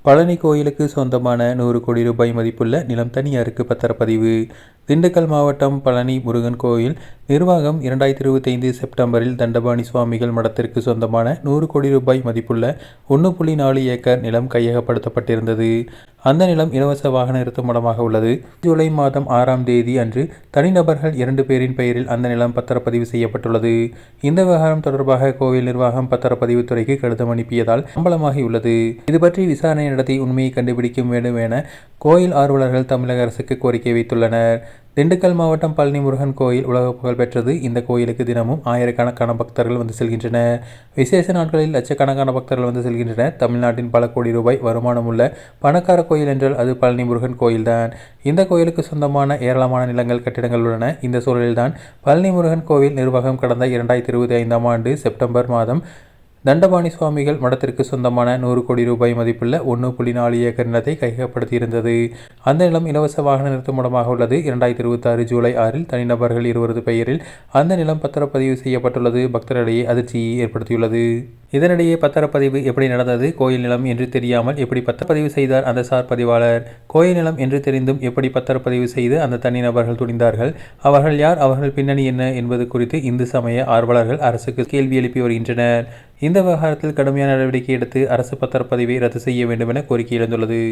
பழனி கோயிலுக்கு சொந்தமான 100 கோடி ரூபாய் மதிப்புள்ள நிலம் தனியாருக்கு பத்திரப்பதிவு. திண்டுக்கல் மாவட்டம் பழனி முருகன் கோயில் நிர்வாகம் 2025 செப்டம்பரில் தண்டபாணி சுவாமிகள் மடத்திற்கு சொந்தமான 100 கோடி ரூபாய் மதிப்புள்ள 1.4 ஏக்கர் நிலம் கையகப்படுத்தப்பட்டிருந்தது. அந்த நிலம் இலவச வாகன நிறுத்தும் இடமாக உள்ளது. ஜூலை மாதம் 6ஆம் தேதி அன்று தனிநபர்கள் 2 பேரின் பெயரில் அந்த நிலம் பத்திரப்பதிவு செய்யப்பட்டுள்ளது. இந்த விவகாரம் தொடர்பாக கோவில் நிர்வாகம் பத்திரப்பதிவு துறைக்கு கடிதம் அனுப்பியதால் அம்பலமாகியுள்ளது. இதுபற்றி விசாரணை நடத்தி உண்மையை கண்டுபிடிக்க வேண்டும் என கோயில் ஆர்வலர்கள் தமிழக அரசுக்கு கோரிக்கை வைத்துள்ளனர். திண்டுக்கல் மாவட்டம் பழனி முருகன் கோயில் உலக புகழ் பெற்றது. இந்த கோயிலுக்கு தினமும் ஆயிரக்கணக்கான பக்தர்கள் வந்து செல்கின்றனர். விசேஷ நாட்களில் லட்சக்கணக்கான பக்தர்கள் வந்து செல்கின்றனர். தமிழ்நாட்டின் பல கோடி ரூபாய் வருமானம் உள்ள பணக்கார கோயில் என்றால் அது பழனி முருகன் கோயில்தான். இந்த கோயிலுக்கு சொந்தமான ஏராளமான நிலங்கள், கட்டிடங்கள் உள்ளன. இந்த சூழலில்தான் பழனி முருகன் கோவில் நிர்வாகம் கடந்த 2025ஆம் ஆண்டு செப்டம்பர் மாதம் தண்டபாணி சுவாமிகள் மடத்திற்கு சொந்தமான 100 கோடி ரூபாய் மதிப்புள்ள 1.4 ஏக்கர் நிலத்தை கையகப்படுத்தியிருந்தது. அந்த நிலம் இலவச வாகன நிறுத்தும் இடமாக உள்ளது. 2026 ஜூலை 6இல் தனிநபர்கள் 20 பெயரில் அந்த நிலம் பத்திரப்பதிவு செய்யப்பட்டுள்ளது. பக்தர்களிடையே அதிர்ச்சியை ஏற்படுத்தியுள்ளது. இதனிடையே பத்திரப்பதிவு எப்படி நடந்தது? கோயில் நிலம் என்று தெரியாமல் எப்படி பத்திரப்பதிவு செய்தார் அந்த சார் பதிவாளர்? கோயில் நிலம் என்று தெரிந்தும் எப்படி பத்திரப்பதிவு செய்து அந்த தனிநபர்கள் துணிந்தார்கள்? அவர்கள் யார்? அவர்கள் பின்னணி என்ன என்பது குறித்து இந்து சமய ஆர்வலர்கள் அரசுக்கு கேள்வி எழுப்பி வருகின்றனர். இந்த விவகாரத்தில் கடுமையான நடவடிக்கை எடுத்து அரசு பத்திரப்பதிவை ரத்து செய்ய வேண்டும் என கோரிக்கை எழுந்துள்ளது.